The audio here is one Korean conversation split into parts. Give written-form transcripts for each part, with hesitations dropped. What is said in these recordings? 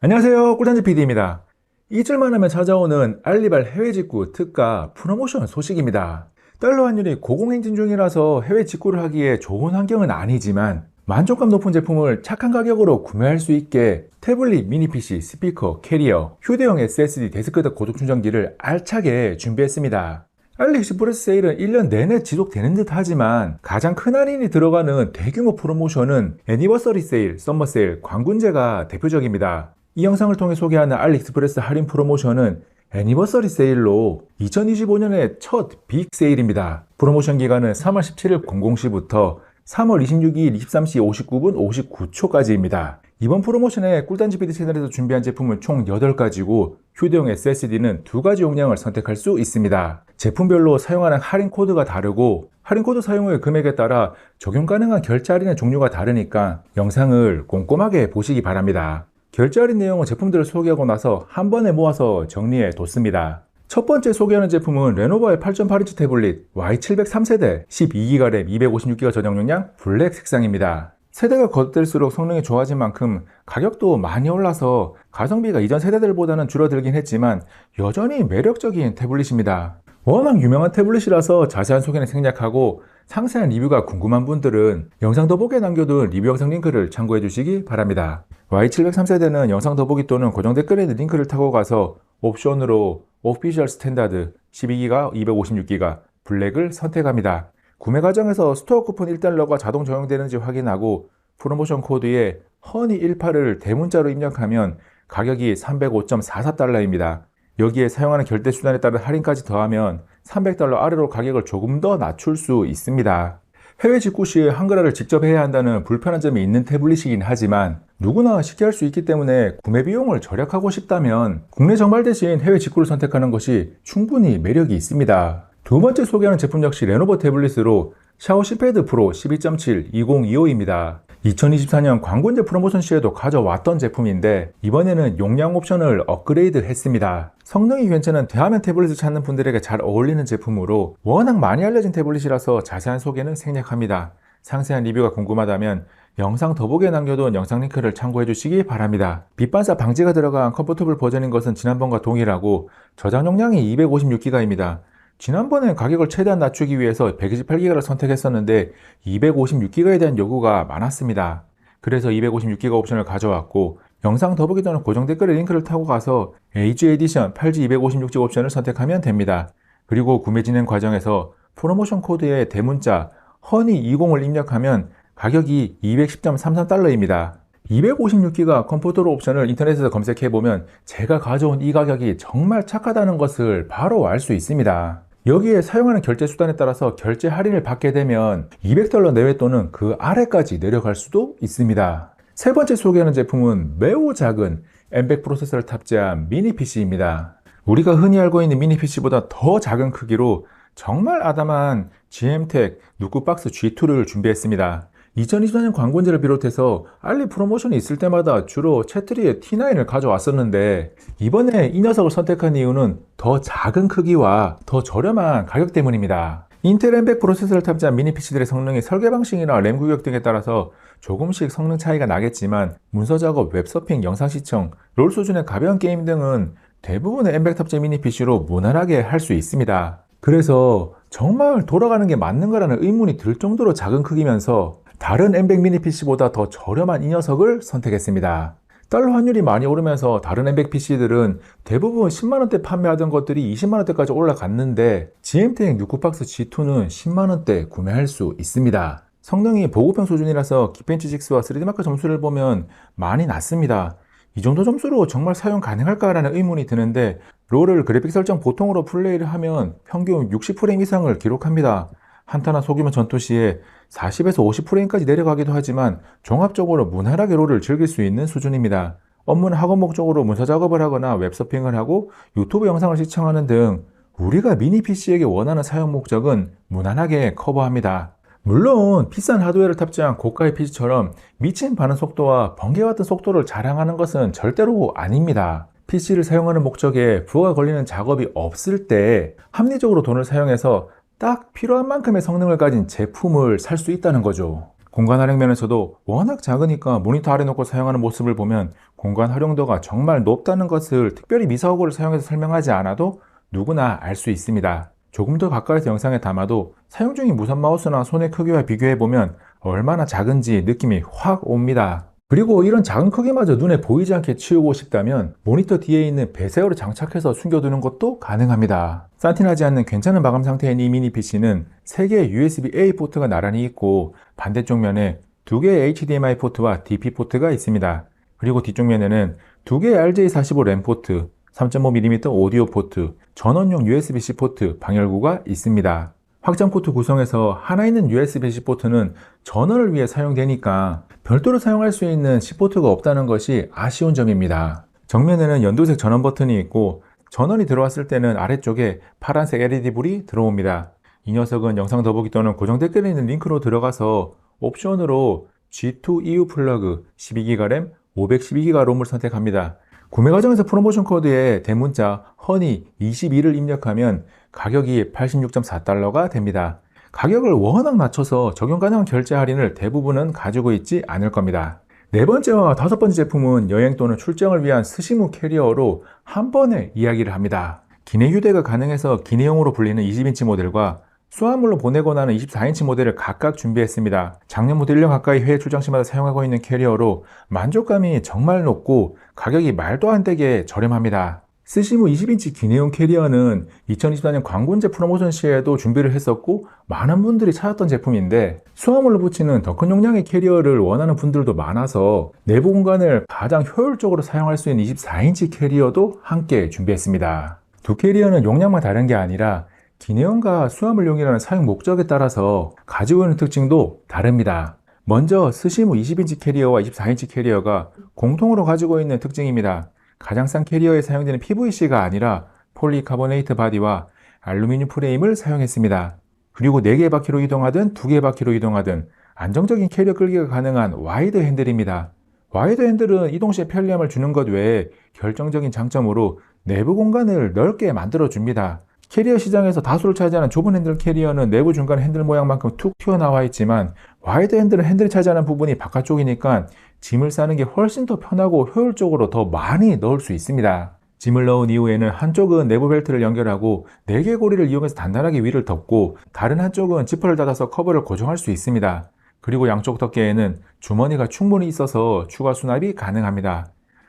안녕하세요, 꿀단지 PD입니다. 2주만 하면 찾아오는 알리발 해외 직구 특가 프로모션 소식입니다. 달러 환율이 고공행진 중이라서 해외 직구를 하기에 좋은 환경은 아니지만 만족감 높은 제품을 착한 가격으로 구매할 수 있게 태블릿, 미니 PC, 스피커, 캐리어, 휴대용 SSD 데스크탑 고속 충전기를 알차게 준비했습니다. 알리익스프레스 세일은 1년 내내 지속되는 듯 하지만 가장 큰 할인이 들어가는 대규모 프로모션은 애니버서리 세일, 썸머 세일, 광군제가 대표적입니다. 이 영상을 통해 소개하는 알리익스프레스 할인 프로모션은 애니버서리 세일로 2025년의 첫 빅 세일입니다. 프로모션 기간은 3월 17일 00시부터 3월 26일 23시 59분 59초까지입니다. 이번 프로모션에 꿀단지 PD 채널에서 준비한 제품은 총 8가지고 휴대용 SSD는 2가지 용량을 선택할 수 있습니다. 제품별로 사용하는 할인 코드가 다르고 할인 코드 사용 후 금액에 따라 적용 가능한 결제 할인의 종류가 다르니까 영상을 꼼꼼하게 보시기 바랍니다. 결제 할인 내용은 제품들을 소개하고 나서 한 번에 모아서 정리해 뒀습니다. 첫 번째 소개하는 제품은 레노버의 8.8인치 태블릿 Y703세대 12GB 램 256GB 저장 용량 블랙 색상입니다. 세대가 겉들수록 성능이 좋아진 만큼 가격도 많이 올라서 가성비가 이전 세대들보다는 줄어들긴 했지만 여전히 매력적인 태블릿입니다. 워낙 유명한 태블릿이라서 자세한 소개는 생략하고 상세한 리뷰가 궁금한 분들은 영상 더보기에 남겨둔 리뷰 영상 링크를 참고해 주시기 바랍니다. Y703세대는 영상 더보기 또는 고정 댓글에 있는 링크를 타고 가서 옵션으로 오피셜 스탠다드 12기가 256기가 블랙을 선택합니다. 구매 과정에서 스토어 쿠폰 1달러가 자동 적용되는지 확인하고 프로모션 코드에 허니18을 대문자로 입력하면 가격이 305.44달러입니다. 여기에 사용하는 결제 수단에 따른 할인까지 더하면 300달러 아래로 가격을 조금 더 낮출 수 있습니다. 해외 직구 시에 한글화를 직접 해야 한다는 불편한 점이 있는 태블릿이긴 하지만 누구나 쉽게 할 수 있기 때문에 구매 비용을 절약하고 싶다면 국내 정발 대신 해외 직구를 선택하는 것이 충분히 매력이 있습니다. 두 번째 소개하는 제품 역시 레노버 태블릿으로 샤오시 패드 프로 12.7 2025입니다. 2024년 광군제 프로모션 시에도 가져왔던 제품인데 이번에는 용량 옵션을 업그레이드 했습니다. 성능이 괜찮은 대화면 태블릿을 찾는 분들에게 잘 어울리는 제품으로 워낙 많이 알려진 태블릿이라서 자세한 소개는 생략합니다. 상세한 리뷰가 궁금하다면 영상 더보기에 남겨둔 영상 링크를 참고해 주시기 바랍니다. 빛반사 방지가 들어간 컴포터블 버전인 것은 지난번과 동일하고 저장 용량이 256기가입니다. 지난번에 가격을 최대한 낮추기 위해서 128기가를 선택했었는데 256기가에 대한 요구가 많았습니다. 그래서 256기가 옵션을 가져왔고 영상 더보기 또는 고정 댓글에 링크를 타고 가서 AG 에디션 8G 256GB 옵션을 선택하면 됩니다. 그리고 구매 진행 과정에서 프로모션 코드에 대문자 허니20을 입력하면 가격이 210.33달러입니다. 256기가 컴포터로 옵션을 인터넷에서 검색해보면 제가 가져온 이 가격이 정말 착하다는 것을 바로 알 수 있습니다. 여기에 사용하는 결제 수단에 따라서 결제 할인을 받게 되면 200달러 내외 또는 그 아래까지 내려갈 수도 있습니다. 세 번째 소개하는 제품은 매우 작은 M100 프로세서를 탑재한 미니 PC입니다. 우리가 흔히 알고 있는 미니 PC보다 더 작은 크기로 정말 아담한 GM텍 누크박스 G2를 준비했습니다. 2024년 광고제를 비롯해서 알리 프로모션이 있을 때마다 주로 채트리의 T9을 가져왔었는데 이번에 이 녀석을 선택한 이유는 더 작은 크기와 더 저렴한 가격 때문입니다. 인텔 M100 프로세서를 탑재한 미니 PC들의 성능이 설계 방식이나 램 구역 등에 따라서 조금씩 성능 차이가 나겠지만 문서 작업, 웹서핑, 영상 시청, 롤 수준의 가벼운 게임 등은 대부분의 M100 탑재 미니 PC로 무난하게 할 수 있습니다. 그래서 정말 돌아가는 게 맞는 거라는 의문이 들 정도로 작은 크기면서 다른 M100 미니 PC보다 더 저렴한 이 녀석을 선택했습니다. 달러 환율이 많이 오르면서 다른 M100 PC들은 대부분 10만원대 판매하던 것들이 20만원대까지 올라갔는데 GMTX 누크박스 G2는 10만원대 구매할 수 있습니다. 성능이 보급형 수준이라서 기펜치 6와 3D마크 점수를 보면 많이 낮습니다. 이 정도 점수로 정말 사용 가능할까라는 의문이 드는데 롤을 그래픽 설정 보통으로 플레이를 하면 평균 60프레임 이상을 기록합니다. 한타나 소규모 전투 시에 40에서 50프레임까지 내려가기도 하지만 종합적으로 무난하게 롤을 즐길 수 있는 수준입니다. 업무는 학업 목적으로 문서 작업을 하거나 웹서핑을 하고 유튜브 영상을 시청하는 등 우리가 미니 PC에게 원하는 사용 목적은 무난하게 커버합니다. 물론 비싼 하드웨어를 탑재한 고가의 PC처럼 미친 반응 속도와 번개 같은 속도를 자랑하는 것은 절대로 아닙니다. PC를 사용하는 목적에 부하가 걸리는 작업이 없을 때 합리적으로 돈을 사용해서 딱 필요한 만큼의 성능을 가진 제품을 살 수 있다는 거죠. 공간 활용 면에서도 워낙 작으니까 모니터 아래 놓고 사용하는 모습을 보면 공간 활용도가 정말 높다는 것을 특별히 미사오고를 사용해서 설명하지 않아도 누구나 알 수 있습니다. 조금 더 가까이서 영상에 담아도 사용 중인 무선 마우스나 손의 크기와 비교해보면 얼마나 작은지 느낌이 확 옵니다. 그리고 이런 작은 크기마저 눈에 보이지 않게 치우고 싶다면 모니터 뒤에 있는 배색으로 장착해서 숨겨두는 것도 가능합니다. 산티나지 않는 괜찮은 마감 상태인 이 미니 PC는 3개의 USB-A 포트가 나란히 있고 반대쪽 면에 2개의 HDMI 포트와 DP 포트가 있습니다. 그리고 뒤쪽 면에는 2개의 RJ45 램 포트, 3.5mm 오디오 포트, 전원용 USB-C 포트, 방열구가 있습니다. 확장 포트 구성에서 하나 있는 USB-C 포트는 전원을 위해 사용되니까 별도로 사용할 수 있는 C 포트가 없다는 것이 아쉬운 점입니다. 정면에는 연두색 전원 버튼이 있고 전원이 들어왔을 때는 아래쪽에 파란색 LED 불이 들어옵니다. 이 녀석은 영상 더보기 또는 고정 댓글에 있는 링크로 들어가서 옵션으로 G2 EU 플러그 12GB 램, 512GB 롬을 선택합니다. 구매 과정에서 프로모션 코드에 대문자 허니 22를 입력하면 가격이 86.4달러가 됩니다. 가격을 워낙 낮춰서 적용 가능한 결제 할인을 대부분은 가지고 있지 않을 겁니다. 네 번째와 다섯 번째 제품은 여행 또는 출장을 위한 스시무 캐리어로 한 번에 이야기를 합니다. 기내 휴대가 가능해서 기내용으로 불리는 20인치 모델과 수화물로 보내고 나는 24인치 모델을 각각 준비했습니다. 작년 모델 1년 가까이 해외 출장 시마다 사용하고 있는 캐리어로 만족감이 정말 높고 가격이 말도 안 되게 저렴합니다. 스시무 20인치 기내용 캐리어는 2024년 광군제 프로모션 시에도 준비를 했었고 많은 분들이 찾았던 제품인데 수화물로 붙이는 더 큰 용량의 캐리어를 원하는 분들도 많아서 내부 공간을 가장 효율적으로 사용할 수 있는 24인치 캐리어도 함께 준비했습니다. 두 캐리어는 용량만 다른 게 아니라 기내용과 수화물용이라는 사용 목적에 따라서 가지고 있는 특징도 다릅니다. 먼저 스시무 20인치 캐리어와 24인치 캐리어가 공통으로 가지고 있는 특징입니다. 가장 싼 캐리어에 사용되는 PVC가 아니라 폴리카보네이트 바디와 알루미늄 프레임을 사용했습니다. 그리고 4개의 바퀴로 이동하든 2개의 바퀴로 이동하든 안정적인 캐리어 끌기가 가능한 와이드 핸들입니다. 와이드 핸들은 이동 시에 편리함을 주는 것 외에 결정적인 장점으로 내부 공간을 넓게 만들어줍니다. 캐리어 시장에서 다수를 차지하는 좁은 핸들 캐리어는 내부 중간 핸들 모양만큼 툭 튀어나와 있지만 와이드 핸들은 핸들이 차지하는 부분이 바깥쪽이니까 짐을 싸는 게 훨씬 더 편하고 효율적으로 더 많이 넣을 수 있습니다. 짐을 넣은 이후에는 한쪽은 내부 벨트를 연결하고 4개의 고리를 이용해서 단단하게 위를 덮고 다른 한쪽은 지퍼를 닫아서 커버를 고정할 수 있습니다. 그리고 양쪽 덮개에는 주머니가 충분히 있어서 추가 수납이 가능합니다.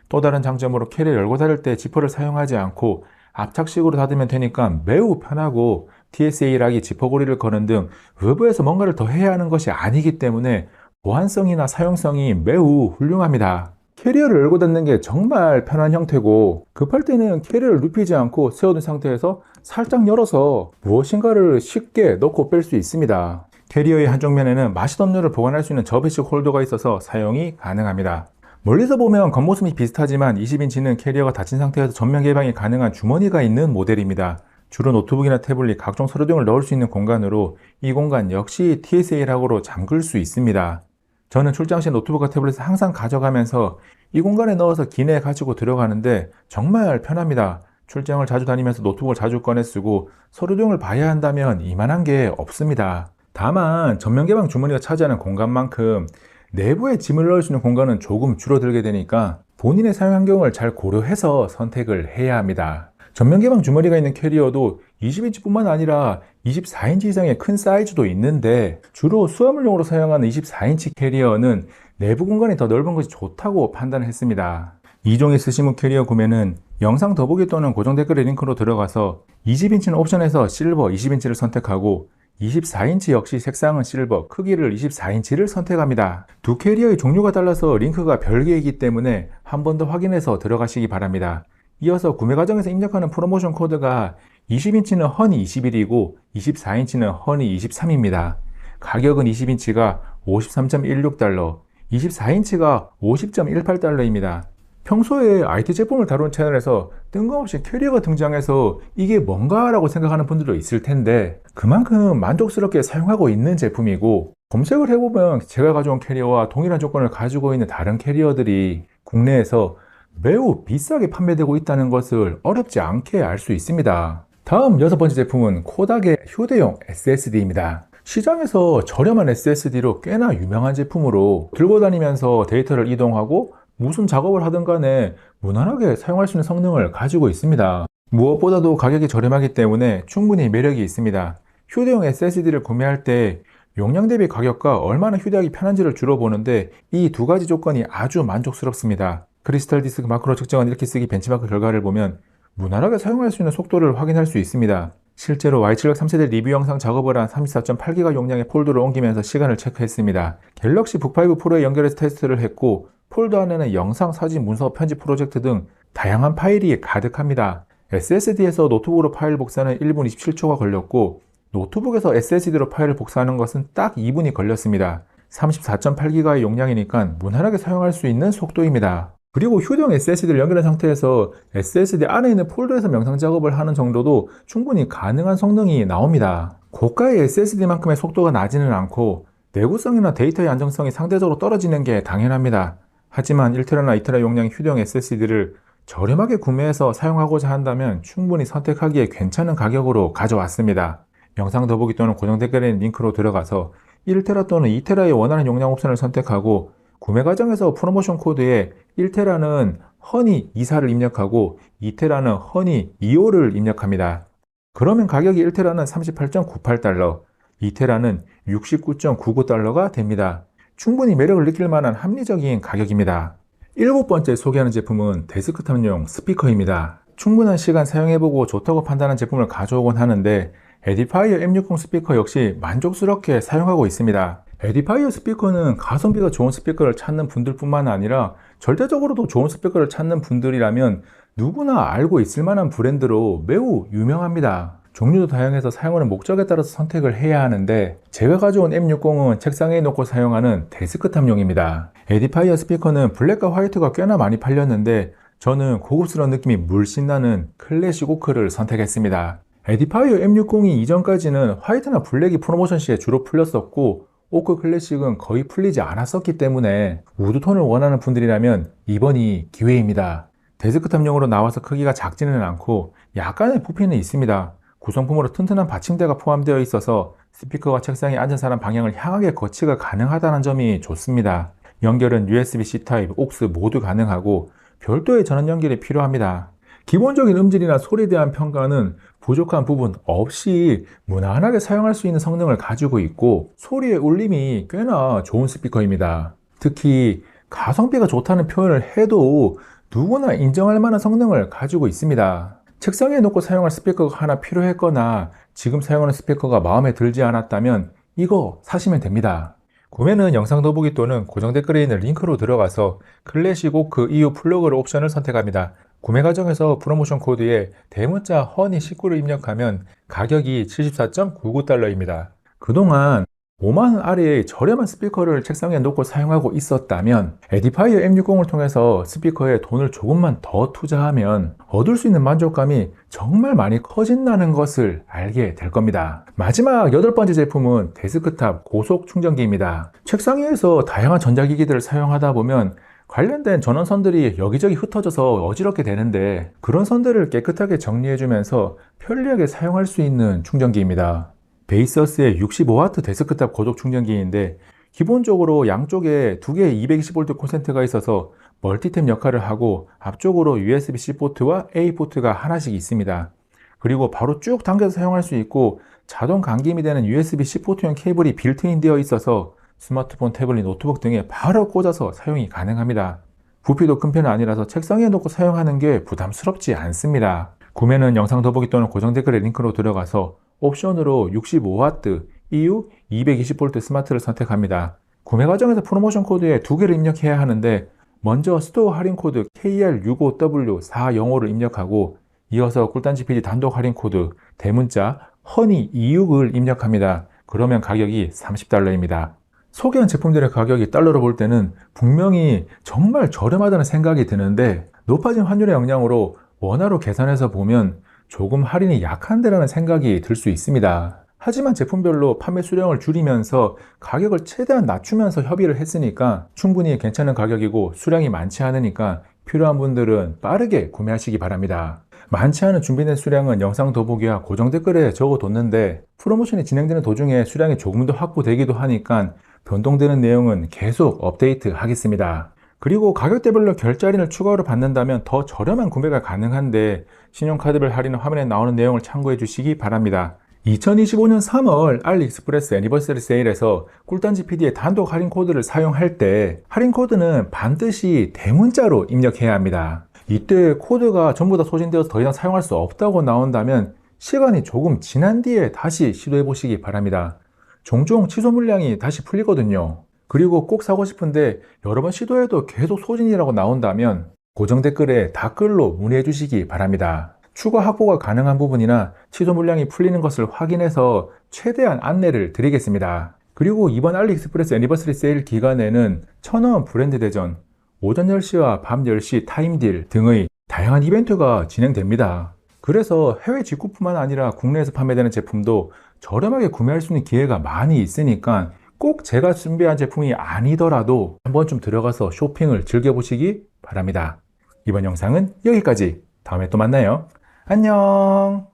또 다른 장점으로 캐리어 열고 닫을 때 지퍼를 사용하지 않고 압착식으로 닫으면 되니까 매우 편하고 TSA 락이 지퍼고리를 거는 등 외부에서 뭔가를 더 해야 하는 것이 아니기 때문에 보안성이나 사용성이 매우 훌륭합니다. 캐리어를 열고 닫는 게 정말 편한 형태고 급할 때는 캐리어를 눕히지 않고 세워둔 상태에서 살짝 열어서 무엇인가를 쉽게 넣고 뺄 수 있습니다. 캐리어의 한쪽 면에는 마시던 음료를 보관할 수 있는 접이식 홀더가 있어서 사용이 가능합니다. 멀리서 보면 겉모습이 비슷하지만 20인치는 캐리어가 닫힌 상태에서 전면 개방이 가능한 주머니가 있는 모델입니다. 주로 노트북이나 태블릿, 각종 서류 등을 넣을 수 있는 공간으로 이 공간 역시 TSA 락으로 잠글 수 있습니다. 저는 출장 시 노트북과 태블릿을 항상 가져가면서 이 공간에 넣어서 기내에 가지고 들어가는데 정말 편합니다. 출장을 자주 다니면서 노트북을 자주 꺼내 쓰고 서류 등을 봐야 한다면 이만한 게 없습니다. 다만 전면 개방 주머니가 차지하는 공간만큼 내부에 짐을 넣을 수 있는 공간은 조금 줄어들게 되니까 본인의 사용 환경을 잘 고려해서 선택을 해야 합니다. 전면 개방 주머니가 있는 캐리어도 20인치 뿐만 아니라 24인치 이상의 큰 사이즈도 있는데 주로 수화물용으로 사용하는 24인치 캐리어는 내부 공간이 더 넓은 것이 좋다고 판단했습니다. 이종의 스시무 캐리어 구매는 영상 더보기 또는 고정 댓글의 링크로 들어가서 20인치는 옵션에서 실버 20인치를 선택하고 24인치 역시 색상은 실버, 크기를 24인치를 선택합니다. 두 캐리어의 종류가 달라서 링크가 별개이기 때문에 한 번 더 확인해서 들어가시기 바랍니다. 이어서 구매 과정에서 입력하는 프로모션 코드가 20인치는 허니 21이고 24인치는 허니 23입니다. 가격은 20인치가 53.16달러, 24인치가 50.18달러입니다. 평소에 IT 제품을 다루는 채널에서 뜬금없이 캐리어가 등장해서 이게 뭔가 라고 생각하는 분들도 있을 텐데 그만큼 만족스럽게 사용하고 있는 제품이고 검색을 해보면 제가 가져온 캐리어와 동일한 조건을 가지고 있는 다른 캐리어들이 국내에서 매우 비싸게 판매되고 있다는 것을 어렵지 않게 알 수 있습니다. 다음 여섯 번째 제품은 코닥의 휴대용 SSD입니다. 시장에서 저렴한 SSD로 꽤나 유명한 제품으로 들고 다니면서 데이터를 이동하고 무슨 작업을 하든 간에 무난하게 사용할 수 있는 성능을 가지고 있습니다. 무엇보다도 가격이 저렴하기 때문에 충분히 매력이 있습니다. 휴대용 SSD를 구매할 때 용량 대비 가격과 얼마나 휴대하기 편한지를 주로 보는데 이 두 가지 조건이 아주 만족스럽습니다. 크리스탈 디스크 마크로 측정한 읽기 쓰기 벤치마크 결과를 보면 무난하게 사용할 수 있는 속도를 확인할 수 있습니다. 실제로 Y700 3세대 리뷰 영상 작업을 한 34.8기가 용량의 폴더를 옮기면서 시간을 체크했습니다. 갤럭시 북5 프로에 연결해서 테스트를 했고 폴더 안에는 영상, 사진, 문서, 편집 프로젝트 등 다양한 파일이 가득합니다. SSD에서 노트북으로 파일 복사는 1분 27초가 걸렸고 노트북에서 SSD로 파일을 복사하는 것은 딱 2분이 걸렸습니다. 34.8기가의 용량이니까 무난하게 사용할 수 있는 속도입니다. 그리고 휴대용 SSD를 연결한 상태에서 SSD 안에 있는 폴더에서 영상 작업을 하는 정도도 충분히 가능한 성능이 나옵니다. 고가의 SSD만큼의 속도가 나지는 않고 내구성이나 데이터의 안정성이 상대적으로 떨어지는 게 당연합니다. 하지만 1TB나 2TB 용량의 휴대용 SSD를 저렴하게 구매해서 사용하고자 한다면 충분히 선택하기에 괜찮은 가격으로 가져왔습니다. 영상 더보기 또는 고정 댓글에 있는 링크로 들어가서 1TB 또는 2TB의 원하는 용량 옵션을 선택하고 구매 과정에서 프로모션 코드에 1TB는 허니 24를 입력하고 2TB는 허니 25를 입력합니다. 그러면 가격이 1TB는 38.98달러, 2TB는 69.99달러가 됩니다. 충분히 매력을 느낄 만한 합리적인 가격입니다. 일곱 번째 소개하는 제품은 데스크탑용 스피커입니다. 충분한 시간 사용해보고 좋다고 판단한 제품을 가져오곤 하는데 에디파이어 M60 스피커 역시 만족스럽게 사용하고 있습니다. 에디파이어 스피커는 가성비가 좋은 스피커를 찾는 분들뿐만 아니라 절대적으로도 좋은 스피커를 찾는 분들이라면 누구나 알고 있을 만한 브랜드로 매우 유명합니다. 종류도 다양해서 사용하는 목적에 따라서 선택을 해야 하는데 제가 가져온 M60은 책상에 놓고 사용하는 데스크탑용입니다. 에디파이어 스피커는 블랙과 화이트가 꽤나 많이 팔렸는데 저는 고급스러운 느낌이 물씬 나는 클래식 오크를 선택했습니다. 에디파이어 M60이 이전까지는 화이트나 블랙이 프로모션 시에 주로 풀렸었고 오크 클래식은 거의 풀리지 않았었기 때문에 우드톤을 원하는 분들이라면 이번이 기회입니다. 데스크탑용으로 나와서 크기가 작지는 않고 약간의 부피는 있습니다. 구성품으로 튼튼한 받침대가 포함되어 있어서 스피커가 책상에 앉은 사람 방향을 향하게 거치가 가능하다는 점이 좋습니다. 연결은 USB-C 타입, aux 모두 가능하고 별도의 전원 연결이 필요합니다. 기본적인 음질이나 소리에 대한 평가는 부족한 부분 없이 무난하게 사용할 수 있는 성능을 가지고 있고 소리의 울림이 꽤나 좋은 스피커입니다. 특히 가성비가 좋다는 표현을 해도 누구나 인정할 만한 성능을 가지고 있습니다. 책상에 놓고 사용할 스피커가 하나 필요했거나 지금 사용하는 스피커가 마음에 들지 않았다면 이거 사시면 됩니다. 구매는 영상 더보기 또는 고정 댓글에 있는 링크로 들어가서 클래식 오크 EU 플러그를 옵션을 선택합니다. 구매 과정에서 프로모션 코드에 대문자 허니 19를 입력하면 가격이 74.99달러입니다. 그동안 5만원 아래의 저렴한 스피커를 책상에 놓고 사용하고 있었다면 에디파이어 M60을 통해서 스피커에 돈을 조금만 더 투자하면 얻을 수 있는 만족감이 정말 많이 커진다는 것을 알게 될 겁니다. 마지막 여덟 번째 제품은 데스크탑 고속 충전기입니다. 책상 위에서 다양한 전자기기들을 사용하다 보면 관련된 전원선들이 여기저기 흩어져서 어지럽게 되는데 그런 선들을 깨끗하게 정리해주면서 편리하게 사용할 수 있는 충전기입니다. 베이서스의 65W 데스크탑 고속 충전기인데 기본적으로 양쪽에 두 개의 220V 콘센트가 있어서 멀티탭 역할을 하고 앞쪽으로 USB-C 포트와 A 포트가 하나씩 있습니다. 그리고 바로 쭉 당겨서 사용할 수 있고 자동 감김이 되는 USB-C 포트용 케이블이 빌트인 되어 있어서 스마트폰, 태블릿, 노트북 등에 바로 꽂아서 사용이 가능합니다. 부피도 큰 편은 아니라서 책상에 놓고 사용하는 게 부담스럽지 않습니다. 구매는 영상 더보기 또는 고정 댓글에 링크로 들어가서 옵션으로 65W EU 220V 스마트를 선택합니다. 구매 과정에서 프로모션 코드에 두 개를 입력해야 하는데 먼저 스토어 할인 코드 KR65W405를 입력하고 이어서 꿀단지 PD 단독 할인 코드 대문자 허니 26을 입력합니다. 그러면 가격이 30달러입니다. 소개한 제품들의 가격이 달러로 볼 때는 분명히 정말 저렴하다는 생각이 드는데 높아진 환율의 영향으로 원화로 계산해서 보면 조금 할인이 약한데라는 생각이 들 수 있습니다. 하지만 제품별로 판매 수량을 줄이면서 가격을 최대한 낮추면서 협의를 했으니까 충분히 괜찮은 가격이고 수량이 많지 않으니까 필요한 분들은 빠르게 구매하시기 바랍니다. 많지 않은 준비된 수량은 영상 더보기와 고정 댓글에 적어뒀는데 프로모션이 진행되는 도중에 수량이 조금 더 확보되기도 하니까 변동되는 내용은 계속 업데이트 하겠습니다. 그리고 가격대별로 결제 할인을 추가로 받는다면 더 저렴한 구매가 가능한데 신용카드별 할인은 화면에 나오는 내용을 참고해 주시기 바랍니다. 2025년 3월 알리익스프레스 애니버서리 세일에서 꿀단지 PD의 단독 할인 코드를 사용할 때 할인 코드는 반드시 대문자로 입력해야 합니다. 이때 코드가 전부 다 소진되어서 더 이상 사용할 수 없다고 나온다면 시간이 조금 지난 뒤에 다시 시도해 보시기 바랍니다. 종종 취소 물량이 다시 풀리거든요. 그리고 꼭 사고 싶은데 여러 번 시도해도 계속 소진이라고 나온다면 고정 댓글에 댓글로 문의해 주시기 바랍니다. 추가 확보가 가능한 부분이나 취소 물량이 풀리는 것을 확인해서 최대한 안내를 드리겠습니다. 그리고 이번 알리익스프레스 애니버서리 세일 기간에는 1000원 브랜드 대전, 오전 10시와 밤 10시 타임딜 등의 다양한 이벤트가 진행됩니다. 그래서 해외 직구뿐만 아니라 국내에서 판매되는 제품도 저렴하게 구매할 수 있는 기회가 많이 있으니까 꼭 제가 준비한 제품이 아니더라도 한번 좀 들어가서 쇼핑을 즐겨보시기 바랍니다. 이번 영상은 여기까지. 다음에 또 만나요. 안녕.